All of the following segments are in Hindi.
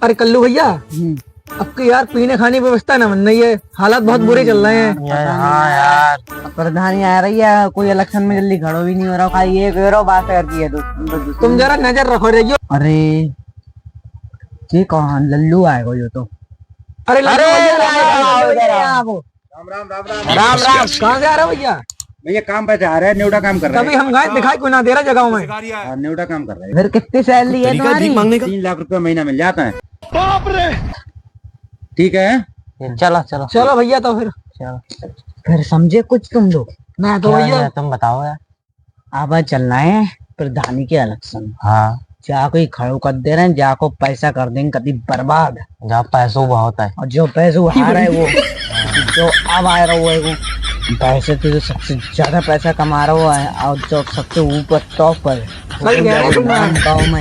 अरे कल्लू भैया, अब की यार पीने खाने की व्यवस्था न बन रही है, हालात बहुत बुरे चल रहे हैं। हाँ यार, प्रधानी आ रही है, कोई इलेक्शन में जल्दी खड़ो भी नहीं हो रहा, खाली ये कह रहा बात करती है। तुम जरा नजर रखो रहियो। अरे ये कौन लल्लू आएगा यो तो। अरे अरे राम राम राम। कहाँ से आ रहा भैया? भैया काम पे जा रहे हैं, न्यूटा काम कर रहे कभी हम गाय दिखाई कोई ना दे रहा जगहों में। हैं। न्यूटा काम कर रहे हैं। फिर कितनी सैलरी है तुम्हारी? 3 लाख रुपए महीना मिल जाता है। बाप रे। ठीक है, चलो चलो चलो भैया तो फिर। फिर समझे कुछ तुम लोग? मैं तो भैया तुम बताओ यार। अब चलना है प्रधानी के इलेक्शन। हाँ, जाको ही खड़ो कर दे रहे हैं, जाको पैसा कर देंगे कभी बर्बाद। जहाँ पैसों बहुत है। और जो पैसे हार है वो जो अब आ रहा हुआ है वो पैसे तो जो सबसे ज्यादा पैसा कमा रहा है और जो सबसे ऊपर टॉप पर सही कह रहे हो तुम। गाँव में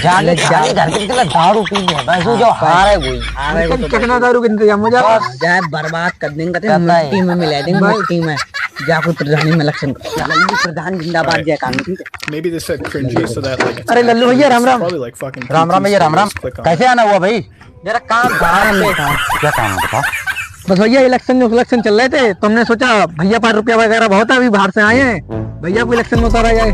जाने घर के निकला दारू पी है, पैसों जो हार है वही। चकना दारू का इंतजाम हो जाए। जाए बर्बाद कर देंगे, मिट्टी में मिला देंगे, मिट्टी में जाको प्रधानी में इलेक्शन लल्लू प्रधान जिंदाबाद जय कांग्रेस। ठीक है। Maybe they said cringy so that like it's अरे लल्लू भैया Ram Ram. probably like fucking Ram Ram भैया, राम राम। click on कैसे आना हुआ भाई? जरा काम क्या काम है बताओ? बस भैया इलेक्शन चल रहे थे, तो हमने सोचा भैया 5 रुपया वगैरह बहुत है, अभी बाहर से आए हैं, भैया को इलेक्शन में उतारा जाए।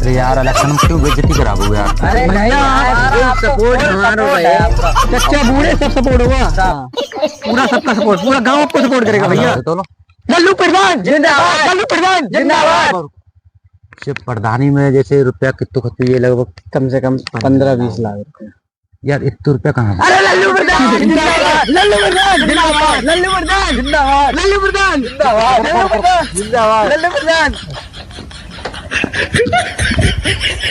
अरे यार, इलेक्शन में क्यों बेइज्जती करा दो यार? अरे भैया सपोर्ट बच्चा बूढ़े सब सपोर्ट होगा, पूरा सबका सपोर्ट, पूरा गांव आपको सपोर्ट करेगा भैया। तो लो लल्लू प्रधान जिंदाबाद, लल्लू प्रधान जिंदाबाद। सिर्फ प्रधानी में जैसे रुपया कितने खर्च, ये लगभग कम से कम 15-20 लाख। यार इतने रुपया कहाँ है? अरे लल्लू प्रधान जिंदाबाद, लल्लू प्रधान जिंदाबाद, लल्लू प्रधान जिंदाबाद, लल्लू प्रधान जिंदाबाद, लल्लू प्रधान जिंदाबाद, लल्लू प्रधान।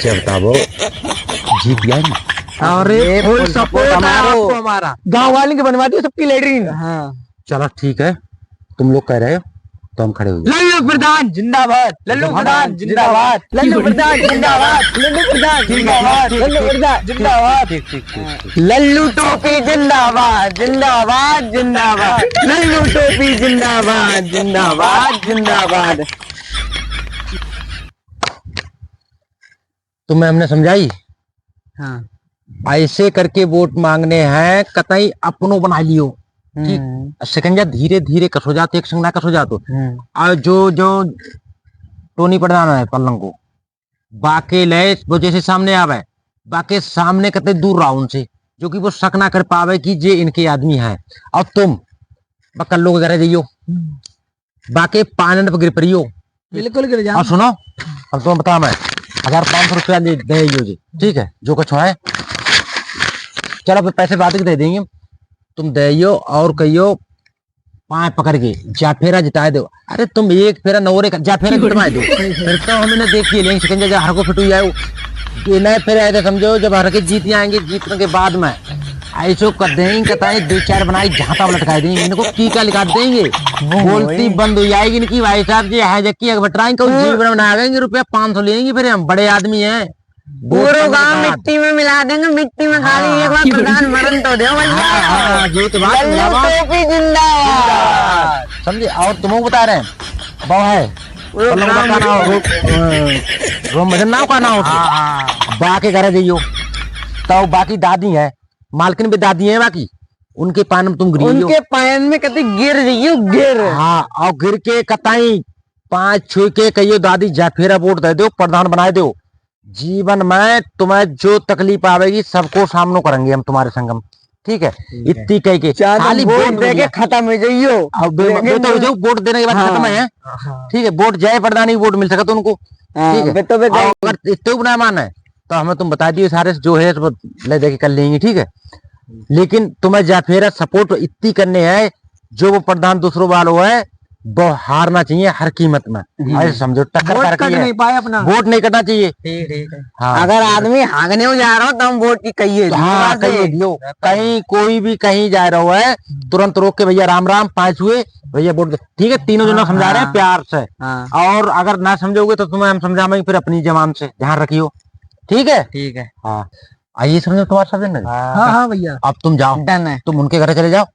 क्या बताओ, जीत गया ना? अरे फुल सपोर्ट हमारा, गांव वाले की बनवा दी सबकी लेटरिन। हाँ चलो ठीक है, तुम लोग कह रहे हो तो हम खड़े हो जाए। लल्लू प्रधान जिंदाबाद, लल्लू प्रधान जिंदाबाद, लल्लू प्रधान जिंदाबाद, लल्लू प्रधान जिंदाबाद, लल्लू प्रधान जिंदाबाद, ठीक ठीक ठीक। लल्लू टोपी जिंदाबाद, जिंदाबाद जिंदाबाद, लल्लू टोपी जिंदाबाद, जिंदाबाद जिंदाबाद। तुम्हें हमने समझाई, हाँ ऐसे करके वोट मांगने हैं, कतई अपनों बना लियो। ठीक, शिकंजा धीरे धीरे कस हो जाते, एक संग ना कस हो जातो। और जो जो टोनी प्रधान है पलंग को बाके ले, वो जैसे सामने आवे, बाके सामने कते दूर रहो उनसे, जो कि वो शक ना कर पावे कि ये इनके आदमी है। और तुम बकल लोग घर जाइयो, बाके पानन पर गिर परियो। बिल्कुल गिर जाओ। और सुनो, अब तुम बता, मैं 1500 रुपया दे जी, ठीक है, जो कुछ है। चलो फिर पैसे बाद दे देंगे, तुम दइयो और कहियो पाए पकड़ के जा फेरा जिताए दो। अरे तुम एक फेरा नौरे जा फेरा जितवाए दो, फिर तो हमने देखिए लेंगे शिकंजा जा हर को फिटू जाओ। नए फेरे आए थे समझो, जब हर के जीत आएंगे, जीतने के बाद में ऐसो कर देंगे, कताई 2-4 बनाई झांटा लटका देंगे, इनको टीका लिखा देंगे, बोलती बंद हो जाएगी इनकी। भाई साहब जी है जक्की बटराई को जीवन बना देंगे, रुपया 500 लेंगे, फिर हम बड़े आदमी हैं। पूरे गांव मिट्टी में मिला देंगे, मिट्टी में खाली एक बार प्रधान मरण तो दो भैया। ये तो बात टोपी जिंदाबाद। समझे। और तुमको बता रहे हैं, वो है नाव का नाव बाकी करे दियो, तो बाकी दादी है, मालकिन भी दादी है, बाकी उनके पान में तुम गिरी, उनके पायन में कभी गिर रही हो, गिर। हाँ, और गिर के कताई 5-6 के कहियो दादी जाफेरा वोट दे दो, प्रधान बनाए दो। जीवन में तुम्हें जो तकलीफ आवेगी सबको सामना करेंगे हम तुम्हारे संगम, ठीक है। इतनी कह के खाली वोट दे के खत्म हो जाइयो। वोट देने के बाद खत्म है, ठीक है। वोट जय प्रधानी वोट मिल सका तो उनको, ठीक है। अगर इतने बुरा मान है तो हमें तुम बता दिए, सारे जो है ले दे के कर लेंगे, ठीक है। लेकिन तुम्हें जाफेरा सपोर्ट इतनी करने है, जो वो प्रधान दूसरों वालों है वो हारना चाहिए हर कीमत में। ऐसे समझो, टक्कर करके नहीं पाए अपना वोट नहीं करना चाहिए। ठीक है। हाँ। अगर आदमी हागने हो जा रहा हो तो हम वोट की कहिए। हाँ, कहिए दियो। कहीं कोई भी कहीं जा रहा है, तुरंत रोक के भैया राम राम 5 हुए भैया वोट, ठीक है। तीनों जनों समझा रहे हैं प्यार से। और अगर ना समझोगे तो तुम्हें हम समझाएंगे फिर अपनी जबान से, ध्यान रखियो, ठीक है। ठीक है। हाँ, आइए समझो तुम्हारे सब दिन। हाँ हाँ भैया, अब तुम जाओ, डन है। तुम उनके घर चले जाओ,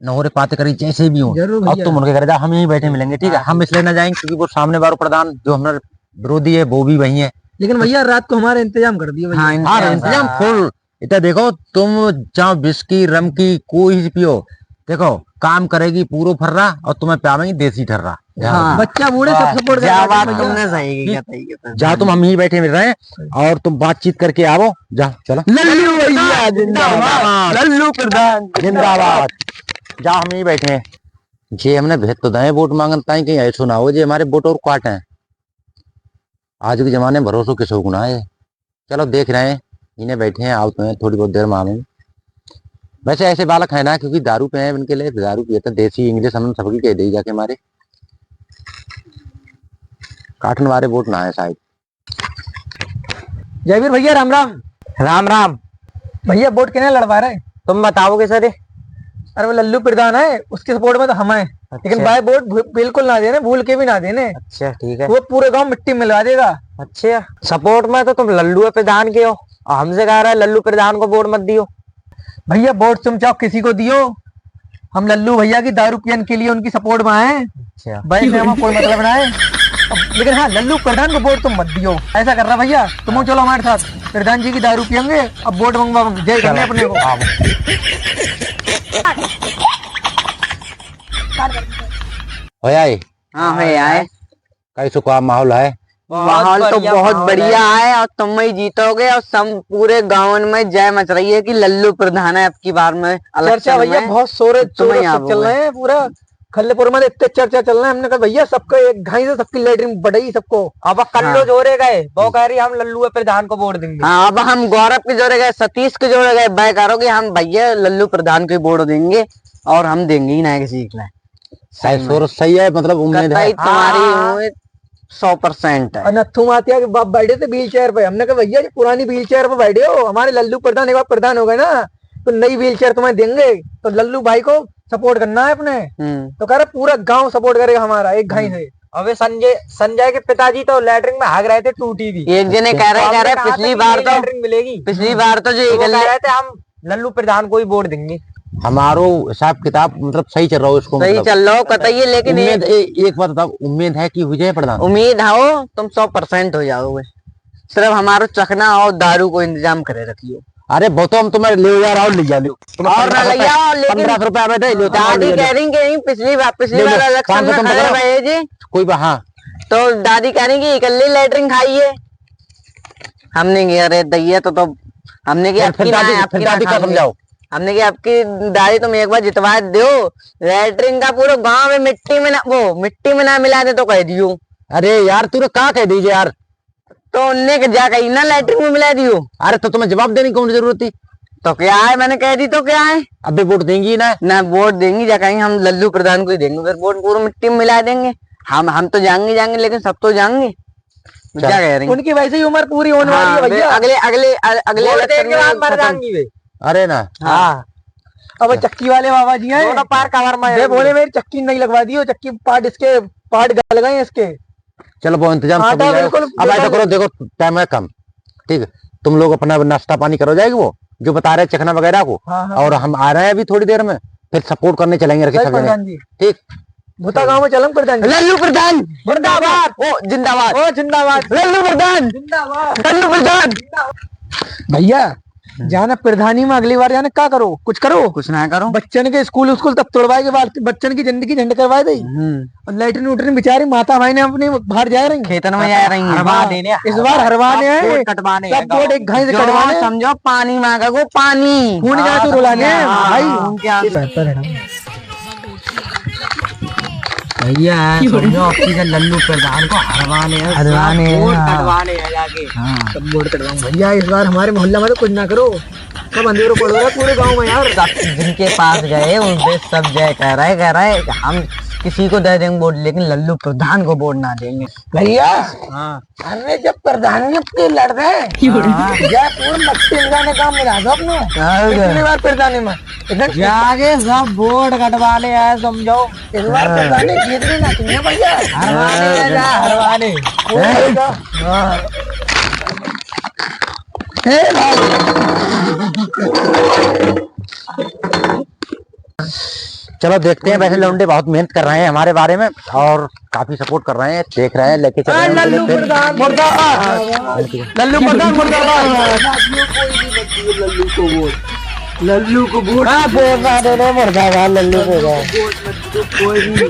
नौरे पाते करी जैसे भी हो। अब तुम उनके घर जाओ, हम यहीं बैठे मिलेंगे, ठीक है। हम इसलिए ना जाएंगे क्योंकि वो सामने वाला प्रधान जो हमारे विरोधी है वो भी वही है। लेकिन भैया रात को हमारा इंतजाम कर दियो। हाँ, इंतजाम फुल इतना देखो, तुम चाहो विस्की रम की कोई सी पियो, देखो काम करेगी पूरा फर्रा और तुम्हें प्यावेंगी देसी ठर्रा। हाँ। बच्चा बूढ़े सब सपोर्ट कर क्या रहे हैं बात भैया। तुमने सही की। जहाँ तुम हम ही बैठे मिल रहे हैं और तुम बातचीत करके आओ, जा चलो। लल्लू भैया जिंदाबाद, लल्लू प्रधान जिंदाबाद। जहाँ हम ही बैठे हैं, जे हमने भेज तो दाए वोट मांगन ताई कहीं ऐसा ना हो जे हमारे वोट और काटे हैं। आज के जमाने में भरोसा किसको गुना है। चलो देख रहे हैं, इन्हें बैठे हैं, आओ तुम्हें थोड़ी बहुत देर में आवेंगे। वैसे ऐसे बालक है ना, क्योंकि दारू पे हैं, इनके लिए दारू पिए तो देसी इंग्लिश हम सबकी कह दी जाके हमारे काटन वाले वोट ना है शायद। जयवीर भैया राम राम। राम राम। भैया वोट किन्हें लड़वा रहे हैं? तुम बताओगे सर? अरे वो लल्लू प्रधान है, उसके सपोर्ट में तो हम हैं। लेकिन बाय वोट बिल्कुल ना देने, भूल के भी ना देने। अच्छा ठीक है। वो पूरे गांव मिट्टी में मिलवा देगा। अच्छा सपोर्ट में तो तुम लल्लू प्रधान के हो और हमसे कह रहा है लल्लू प्रधान को वोट मत दियो। भैया वोट तुम चाहो किसी को दियो, हम लल्लू भैया की दारू पियन के लिए उनकी सपोर्ट में आए। अच्छा भाई से हमें कोई मतलब ना है। लेकिन हाँ, लल्लू प्रधान को वोट तुम मत दियो, ऐसा कर रहा भैया। तुम चलो हमारे साथ, प्रधान जी की दारू पियेंगे, अब वोट मंगवा जय करने अपने को। हो आए हाँ है आए। कैसे का माहौल है? माहौल तो बहुत बढ़िया है और तुम ही जीतोगे और सब पूरे गाँव में जय मच रही है कि लल्लू प्रधान है अब की बार में। चर्चा भैया बहुत शोर तुम्हें यहाँ चल रहे हैं, पूरा खल्लेपुर में इतने चर्चा चल रहे हैं। हमने कहा भैया सबका एक घाई से सबकी लेटरिन बढ़ी सबको। अब कल्लो जोड़े गए, वो कह रही हम लल्लू प्रधान को वोट देंगे। हाँ अब हम गौरव के जोड़े गए, सतीश के जोड़े गए, मैं कह रहा हूँ कि हम भैया लल्लू प्रधान को वोट देंगे और हम देंगे ही ना किसी को। सही है, मतलब उम्मीद है तुम्हारी 100% है। नथु मातिया के बाप बैठे थे व्हील चेयर पे। हमने कहा भैया जी पुरानी व्हील चेयर पे बैठे हो, हमारे लल्लू प्रधान एक बार प्रधान हो गए ना तो नई व्हील चेयर तुम्हें देंगे, तो लल्लू भाई को सपोर्ट करना है अपने। तो कह रहे पूरा गांव सपोर्ट करेगा हमारा एक घाई से। अबे संजय के पिताजी तो लैटरिन में भाग रहे थे, टूटी भी। एक जने कह रहे पिछली बार तो लैटरिन मिलेगी, पिछली बार तो जो कह रहे थे हम लल्लू प्रधान को ही वोट देंगे। हमारो हिसाब किताब मतलब सही चल रहा हो, इसको सही मतलब चल रहा हो कतई। लेकिन एक बात बताओ, उम्मीद है कि विजय प्रधान? उम्मीद हो तुम 100% हो जाओगे। सिर्फ हमारो चखना और दारू को इंतजाम करे रखियो। अरे वो तो हम तुम्हें ले जा रहा हूँ, ले जा लो और ना ले जाओ, लेकिन 15 रुपए में दे लो। दादी कह रही कि पिछली बार इलेक्शन में खड़े रहे जी कोई हाँ, तो दादी कह रही कि इकल्ली लैटरिन खाइए। हमने कहा अरे दैया तो हमने की आपकी दादी का समझाओ। हमने की आपकी दादी तुम एक बार जितवा दो, लैटरिन का पूरा गांव में मिट्टी में ना मिला दे तो कह दियो। अरे यार तूने कहा कह दीजिए यार, तो उनने जा कही ना लैटरिन में मिला दियो। अरे तो तुम्हें जवाब देने की कौन जरूरत थी? तो क्या है, मैंने कह दी तो क्या है। अबे वोट देंगी ना वोट देंगी, जा कहीं हम लल्लू प्रधान को ही देंगे, फिर वोट पूरा मिट्टी में मिला देंगे। हम तो जाएंगे लेकिन सब तो जाएंगे। क्या कह रही उनकी वैसे ही उम्र पूरी होने वाली है भैया। अगले इलेक्शन में मर जाएंगी वे। अरे ना हाँ अब चक्की वाले बाबा जी हैं, पार कवर में बोले मेरी चक्की नहीं लगवा दी, चक्की पार्ट गल गए इसके। चलो वो इंतजाम हाँ, सब हो जाएगा। अब ऐसा करो, देखो टाइम है कम, ठीक है, तुम लोग अपना नाश्ता पानी करो, जाएगी वो जो बता रहे चखना वगैरह को। हाँ, हाँ, और हम आ रहे हैं अभी थोड़ी देर में, फिर सपोर्ट करने चलेंगे ठीक। भूता गांव में चलम प्रधान जी। लल्लू प्रधान जिंदाबाद। ओ जिंदाबाद, ओ जिंदाबाद। लल्लू प्रधान जिंदाबाद, लल्लू प्रधान। भैया जाना प्रधानी में अगली बार जाने क्या करो, कुछ करो, कुछ ना करो। बच्चन के स्कूल तब तोड़वाए के बाद बच्चन की जिंदगी झंड करवाए दी। और लैटरिन उटरिन बेचारी माता भाई ने अपनी बाहर जा रही, खेतन में जा रही है इस बार हरवाने हैं, कटवाने सब वोट एक घाई से कटवाने। समझो पानी मांगा को पानी खून जा तो रुलाने भाई। भैया समझो अपनी लल्लू प्रधान को हरवाने हैं जाके। सब वोट कटवाऊं भैया इस बार हमारे मोहल्ला में तो कुछ ना करो, सब अंधेरों पड़ रहा है पूरे गांव में यार। जिनके पास गए उनसे सब जय कह रहा है हम किसी को दे देंगे वोट, लेकिन लल्लू प्रधान को वोट ना देंगे। भैया हमने जब प्रधानी के लड़ रहे जयपुर मट्टी ने काम मिला दो अपने पिछली बार प्रधानी में जाके सब वोट कटवाने हैं समझो। इस बार प्रधानी जीतने ना चाहिए भैया, हरवाने चलो देखते हैं। वैसे लौंडे बहुत मेहनत कर रहे हैं हमारे बारे में और काफी सपोर्ट कर रहे हैं, देख रहे हैं, लेके चल रहे हैं। लल्लू प्रधान मुर्दाबाद, लल्लू प्रधान मुर्दाबाद। लल्लू को वोट मुर्दाबाद, लल्लू को कोई भी।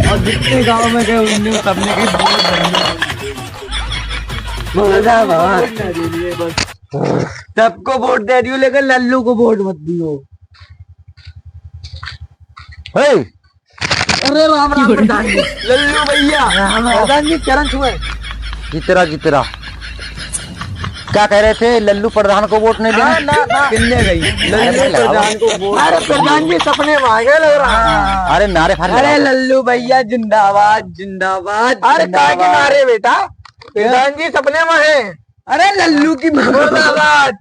और जितने गांव में गए उनने सबने मुर्दाबाद, सबको वोट दे दियो लेकिन लल्लू को वोट मत दियो। अरे राम राम प्रधान जी, लल्लू भैया, प्रधान जी चरण छुए। जीतरा क्या कह रहे थे? लल्लू प्रधान को वोट नहीं देना? किन्ने गई लल्लू प्रधान को वोट? अरे प्रधान जी सपने में आ गए लग रहा। अरे नारे अरे लल्लू भैया जिंदाबाद जिंदाबाद। अरे काय के नारे बेटा, प्रधान जी सपने में है। अरे लल्लू की मुर्दाबाद।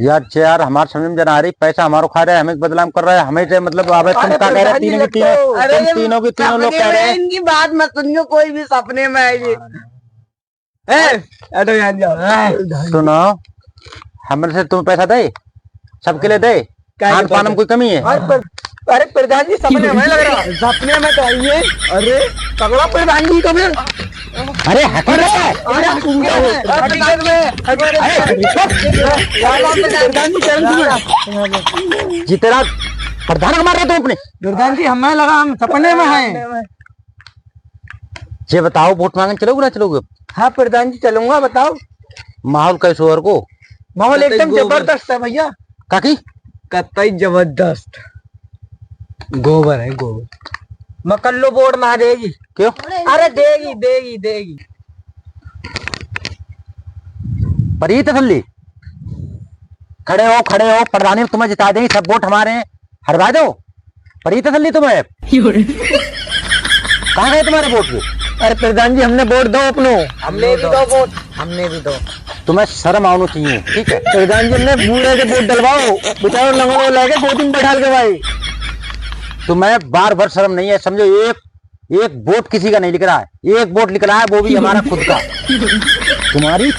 यार हमारे समझ में जना आ रही, पैसा हमारो खा रहे हैं, हमें बदनाम कर रहे हैं, हमें से मतलब तुम क्या कह रहे हैं? तीनों की तीनों लोग कह रहे हैं। इनकी बात मत सुनियो, कोई भी सपने में आएगी। सुनो, हमारे से तुम्हें पैसा दे, सबके लिए दे, खान पान में कोई कमी है? अरे प्रधान जी सपने में लग रहा, सपने में तो आइए। अरे तगड़ा प्रधान जी कब? अरे हकीकत है। जितना प्रधान हमारे तुम अपने प्रधान जी हमें लगा हम सपने में हैं। ये बताओ, वोट मांगने चलोगे ना चलोगे? हाँ प्रधान जी चलूंगा। बताओ माहौल कैसे और को? माहौल एकदम जबरदस्त है भैया। काकी कतई जबरदस्त। गोबर है गोबर। मकल्लो वोट ना देगी। क्यों? अरे देगी देगी देगी। पर ये तसल्ली, खड़े हो प्रधानी तुम्हें जिता देंगे, सब वोट हमारे हैं, हरवा दो। पर ये तसल्ली तुम्हें? कहाँ गए तुम्हारे वोट वो? अरे प्रधान जी हमने वोट दो अपनो, हमने भी दो वोट, हमने भी दो। तुम्हें शर्म आना चाहिए, ठीक है? प्रधान जी हमने बूढ़े के वोट डलवाओ, बेचारो लंगड़ो लेके 2-3 बैठाल के भाई। तुम्हें बार शर्म नहीं है? समझो एक वोट किसी का नहीं लिख रहा है, एक वोट लिख रहा है वो भी हमारा खुद का। तुम्हारी